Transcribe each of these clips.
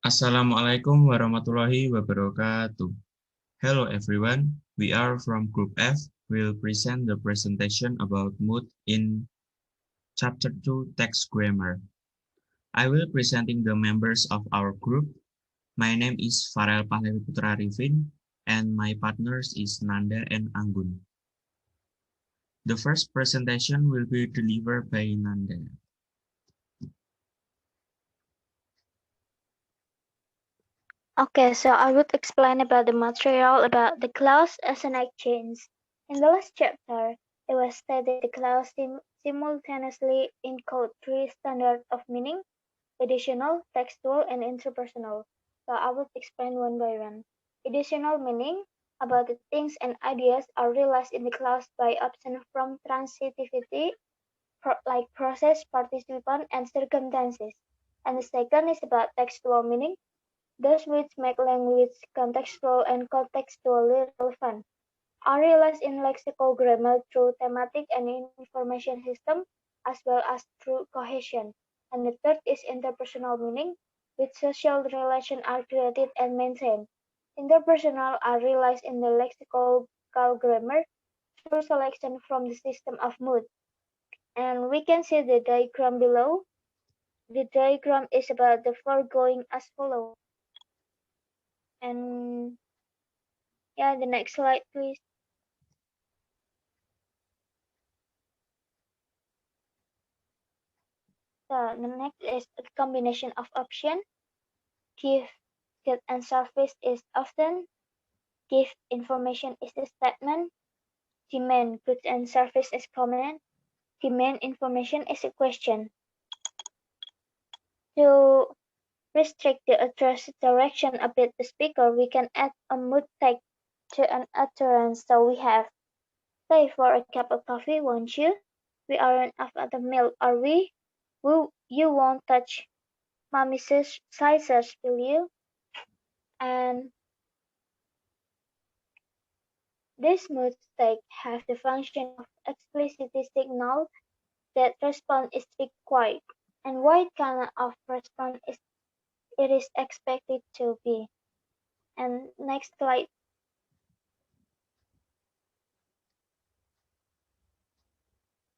Assalamualaikum warahmatullahi wabarakatuh. Hello everyone, we are from Group F. We'll present the presentation about mood in Chapter 2 Text Grammar. I will presenting the members of our group. My name is Farel Pahleviputra Arifin and my partners is Nanda and Anggun. The first presentation will be delivered by Nanda. Okay, so I would explain about the material about the clause as an exchange. In the last chapter, it was stated the clause simultaneously encode three standards of meaning: additional, textual, and interpersonal. So I would explain one by one. Additional meaning about the things and ideas are realized in the clause by option from transitivity, like process, participant, and circumstances. And the second is about textual meaning, those which make language contextual and contextually relevant are realized in lexical grammar through thematic and information system, as well as through cohesion. And the third is interpersonal meaning, which social relations are created and maintained. Interpersonal are realized in the lexical grammar through selection from the system of mood. And we can see the diagram below. The diagram is about the foregoing as follows. And yeah, the next slide, please. So the next is a combination of option. Give, good, and service is often. Give information is the statement. Demand, goods, and service is comment. Demand information is a question. To restrict the address direction a bit the speaker, we can add a mood tag to an utterance. So we have, stay for a cup of coffee, won't you? We aren't after the milk, are we? You won't touch mommy's scissors, will you? And these mood states have the function of explicitly signal that response is required, and what kind of response it is expected to be. And next slide.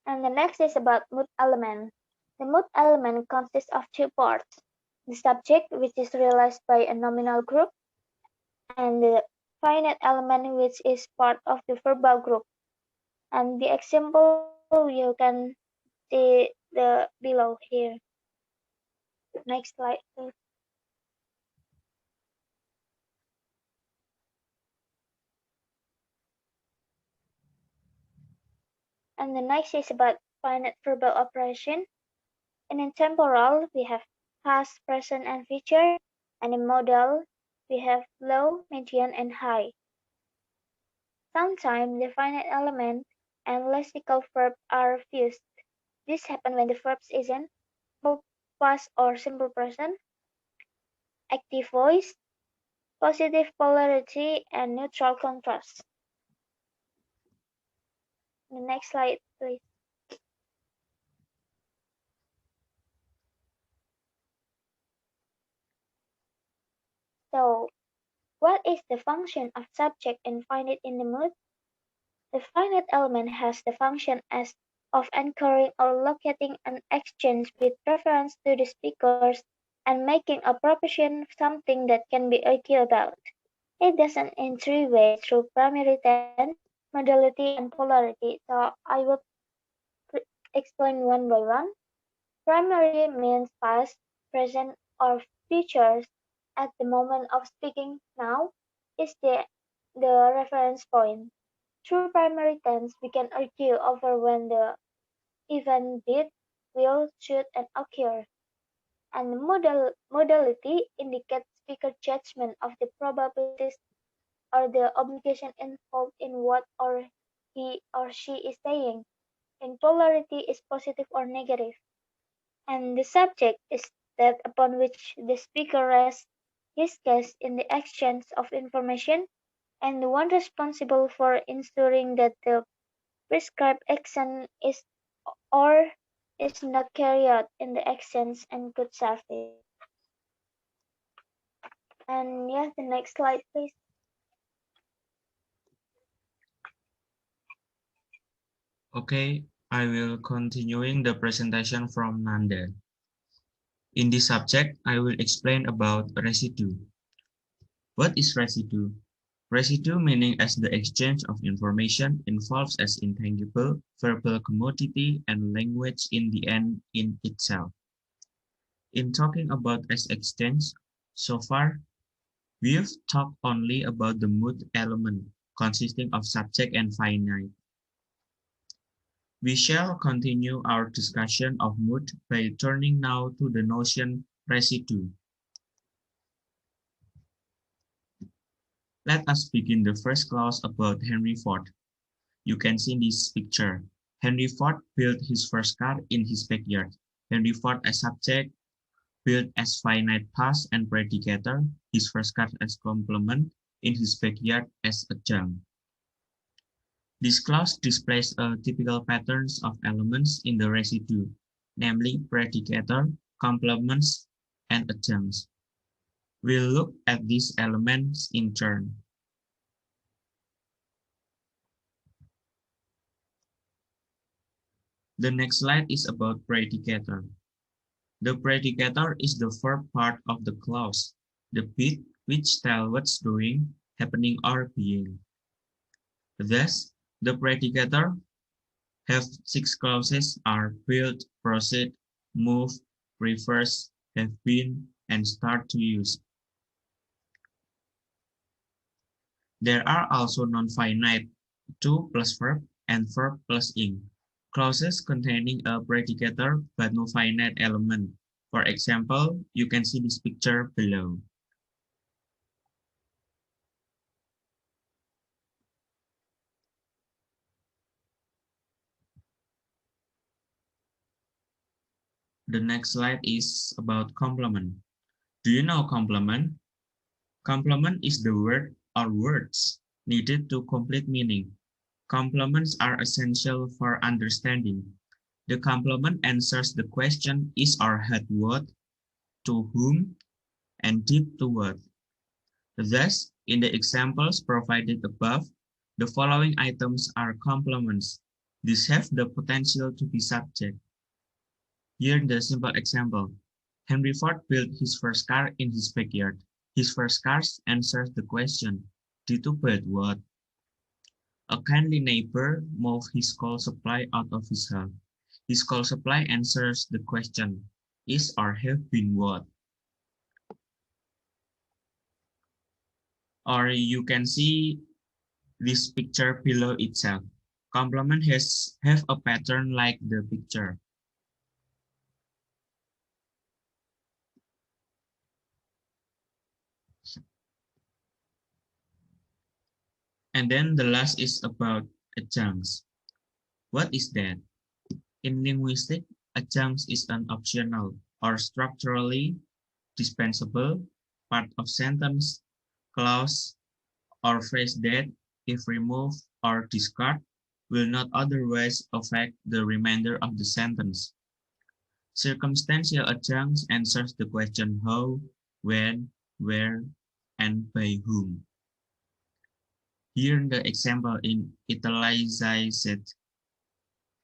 And the next is about mood element. The mood element consists of two parts: the subject, which is realized by a nominal group, and the finite element, which is part of the verbal group. And the example you can see the below here. Next slide, please. And the next is about finite verbal operation. And in temporal, we have past, present, and future. And in modal, we have low, medium, and high. Sometimes the finite element and lexical verb are fused. This happens when the verbs is in simple past or simple present, active voice, positive polarity, and neutral contrast. The next slide, please. So, what is the function of subject and finite in the mood? The finite element has the function as of anchoring or locating an exchange with reference to the speakers and making a proposition something that can be argued about. It does it in three ways: through primary tense, modality, and polarity. So I will explain one by one. Primary means past, present, or futures at the moment of speaking. Now is the reference point. Through primary tense, we can argue over when the event did, will, should, and occur. And the modality indicates speaker judgment of the probabilities or the obligation involved in what or he or she is saying. And polarity is positive or negative. And the subject is that upon which the speaker rests his case in the exchange of information, and the one responsible for ensuring that the prescribed action is or is not carried out in the exchange and good service. And yes, the next slide, please. Okay, I will continuing the presentation from Nanda. In this subject, I will explain about residue. What is residue? Residue meaning as the exchange of information involves as intangible, verbal commodity and language in the end in itself. In talking about as exchange, so far, we've talked only about the mood element consisting of subject and finite. We shall continue our discussion of mood by turning now to the notion residue. Let us begin the first clause about Henry Ford. You can see in this picture. Henry Ford built his first car in his backyard. Henry Ford as subject, built as finite past and predicator, his first car as complement, in his backyard as adjunct. This clause displays a typical patterns of elements in the residue, namely predicator, complements, and adjuncts. We'll look at these elements in turn. The next slide is about predicator. The predicator is the verb part of the clause, the bit which tells what's doing, happening, or being. Thus, the predicator have 6 clauses are build, proceed, move, reverse, have been, and start to use. There are also non-finite to plus verb and verb plus ing clauses containing a predicator but no finite element. For example, you can see this picture below. The next slide is about complement. Do you know complement? Complement is the word or words needed to complete meaning. Complements are essential for understanding. The complement answers the question is or had what, to whom, and did to what. Thus, in the examples provided above, the following items are complements. These have the potential to be subject. Here the simple example. Henry Ford built his first car in his backyard. His first car answers the question, did to build what? A kindly neighbor moved his coal supply out of his house. His coal supply answers the question, is or have been what? Or you can see this picture below itself. Complement have a pattern like the picture. And then the last is about adjuncts. What is that? In linguistics, adjuncts is an optional or structurally dispensable part of sentence, clause, or phrase that, if removed or discarded, will not otherwise affect the remainder of the sentence. Circumstantial adjuncts answers the question how, when, where, and by whom. Here the example in italicized.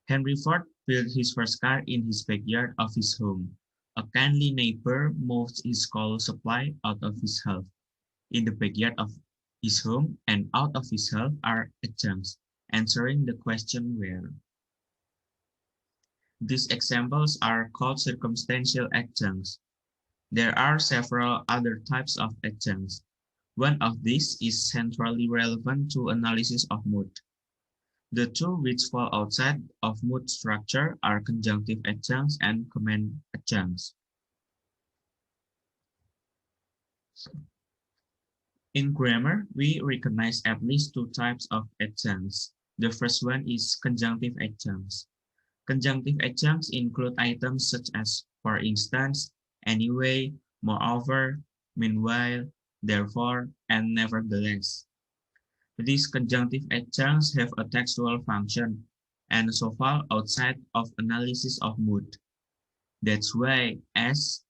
Henry Ford built his first car in his backyard of his home. A kindly neighbor moved his coal supply out of his house. In the backyard of his home and out of his house are adjuncts, answering the question where. These examples are called circumstantial adjuncts. There are several other types of adjuncts. One of these is centrally relevant to analysis of mood. The two which fall outside of mood structure are conjunctive adjuncts and command adjuncts. In grammar, we recognize at least 2 types of adjuncts. The first one is conjunctive adjuncts. Conjunctive adjuncts include items such as, for instance, anyway, moreover, meanwhile, therefore, and nevertheless. These conjunctive adjuncts have a textual function and so fall outside of analysis of mood. That's why as,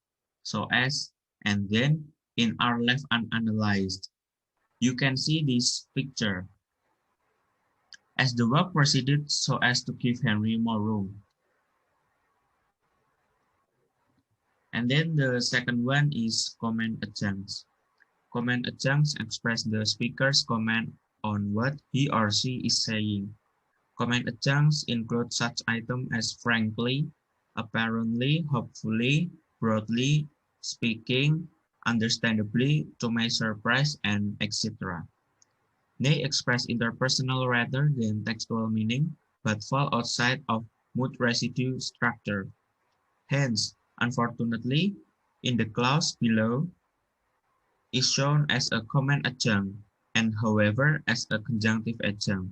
so as, and then in are left unanalyzed. You can see this picture. As the work proceeded so as to give Henry more room. And then the second one is comment adjuncts. Comment adjuncts express the speaker's comment on what he or she is saying. Comment adjuncts include such items as frankly, apparently, hopefully, broadly, speaking, understandably, to my surprise, and etc. They express interpersonal rather than textual meaning, but fall outside of mood residue structure. Hence, unfortunately, in the clause below, is shown as a comment adjunct, and however as a conjunctive adjunct,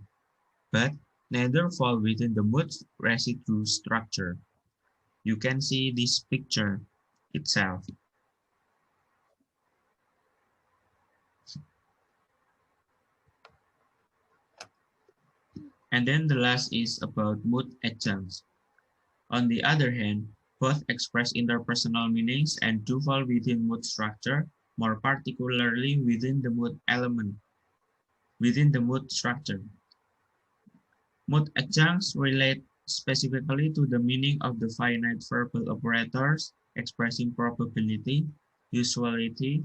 but neither fall within the mood residue structure. You can see this picture itself. And then the last is about mood adjuncts. On the other hand, both express interpersonal meanings and do fall within mood structure, more particularly within the mood element, within the mood structure. Mood adjuncts relate specifically to the meaning of the finite verbal operators expressing probability, usuality,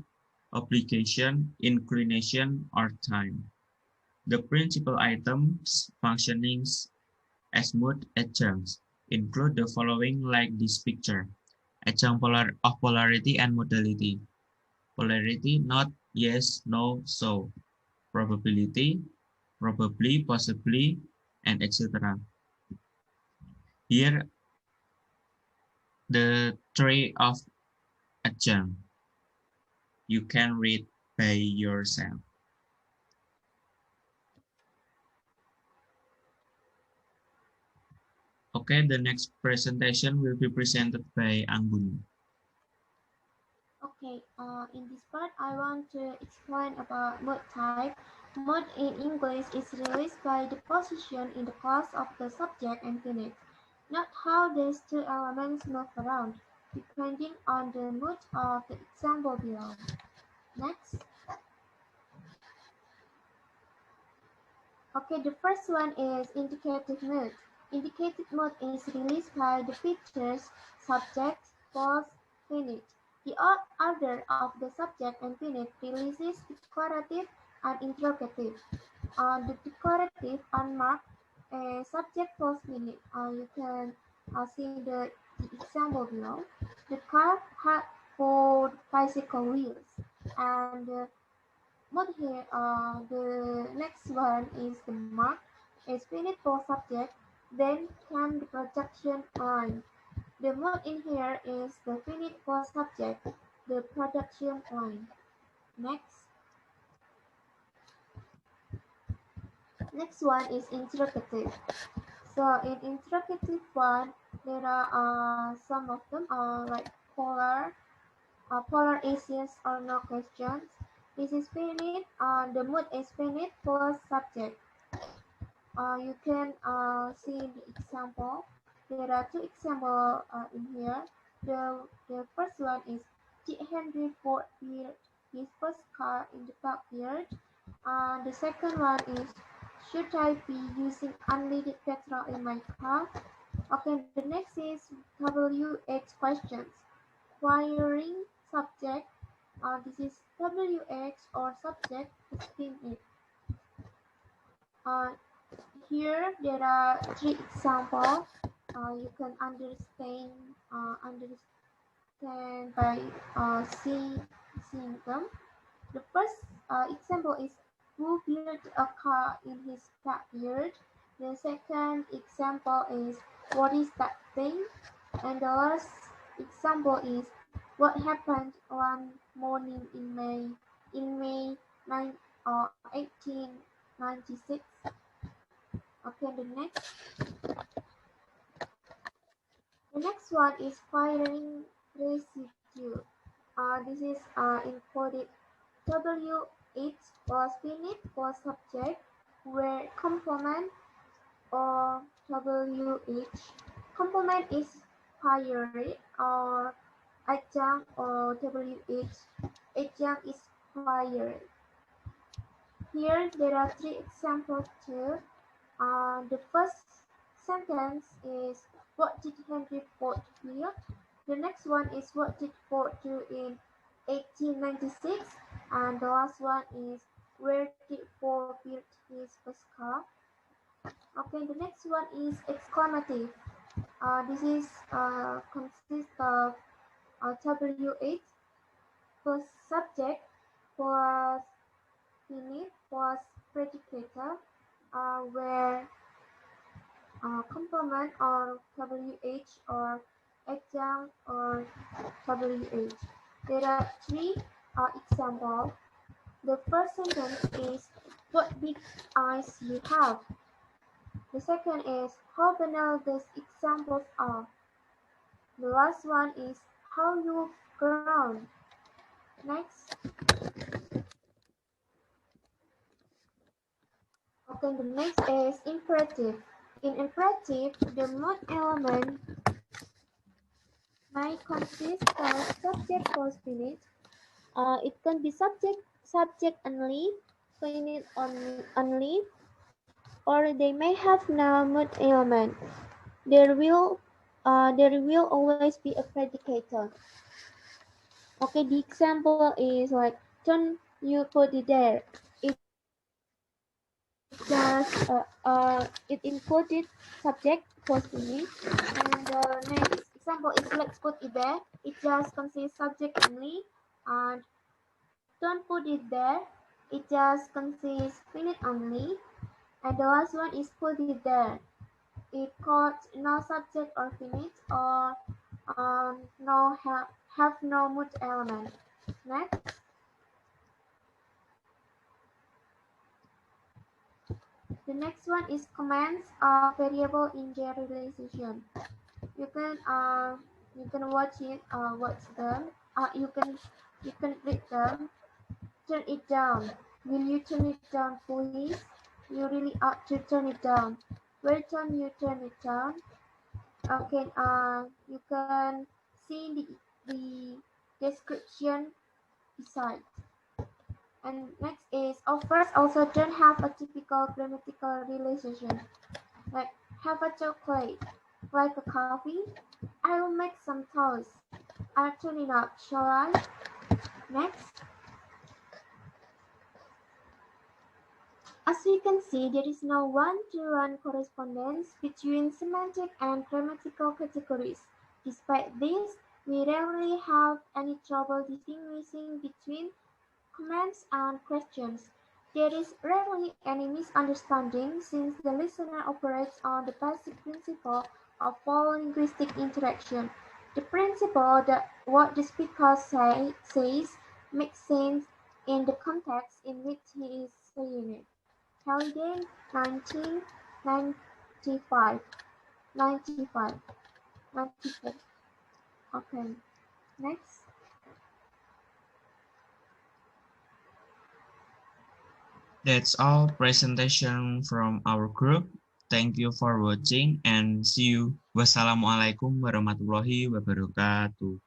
obligation, inclination, or time. The principal items functioning as mood adjuncts include the following like this picture. Adjunct of polarity and modality. Polarity, not, yes, no, so. Probability, probably, possibly, and etc. Here, the three of adjunct. You can read by yourself. Okay, the next presentation will be presented by Anggun. Okay, in this part, I want to explain about mood type. Mood in English is released by the position in the clause of the subject and finite. Note how these two elements move around, depending on the mood of the example below. Next. Okay, the first one is indicative mood. Indicative mood is released by the features subject, clause, finite. The order of the subject and finite releases declarative and interrogative. The declarative unmarked subject plus finite. You can see the example below. The car had four bicycle wheels, and but here, the next one is the mark, is finite for subject, then come the projection line. The mode in here is the finite for subject, the projection line. Next. Next one is interrogative. So in interrogative one, there are some of them are like polar is yes or no questions. This is finite, the mood is finite plus subject. You can see the example. There are two examples in here. The first one is Henry Ford built his first car in the backyard. The second one is, should I be using unleaded petrol in my car? Okay, the next is WH questions. Querying subject. This is WH or subject spin it. Here there are three examples. You can understand by seeing them. The first example is who built a car in his backyard. The second example is what is that thing? And the last example is what happened one morning in May 1896. Okay, the next one is firing residue. This is encoded WH was finite for subject where complement or WH. Complement is priority or adjunct or WH. adjunct is required. Here there are three examples too. The first sentence is what did Henry Ford build? The next one is what did Ford do in 1896? And the last one is where did Ford build his first car? Okay, the next one is exclamative. This is consists of W8 plus subject plus finite plus predicator, where complement or WH or adjunct or WH. There are three examples. The first sentence is what big eyes you have. The second is how banal these examples are. The last one is how you've grown. Next. Okay, the next is imperative. In imperative, the mood element may consist of subject plus finite. It can be subject only, finite only, or they may have no mood element. There will always be a predicator. Okay, the example is like don't you put it there. It included subject plus finite. And the next example is let's put it there. It just consists subject only. And don't put it there. It just consists finite only. And the last one is put it there. It got no subject or finite or have no mood element. Next. The next one is commands of variable in generalization. You can watch them. You can read them. Turn it down. Will you turn it down, please? You really ought to turn it down. Where can you turn it down? Okay. You can see the description beside. And next is offers also don't have a typical grammatical relationship. Like have a chocolate, like a coffee. I will make some toast. I'll turn it up, shall I? Next. As we can see, there is no one-to-one correspondence between semantic and grammatical categories. Despite this, we rarely have any trouble distinguishing between commands and questions. There is rarely any misunderstanding since the listener operates on the basic principle of full linguistic interaction. The principle that what the speaker says makes sense in the context in which he is saying it. Halliday, 1995. 95. 94. Okay. Next. That's all presentation from our group. Thank you for watching and see you. Wassalamualaikum warahmatullahi wabarakatuh.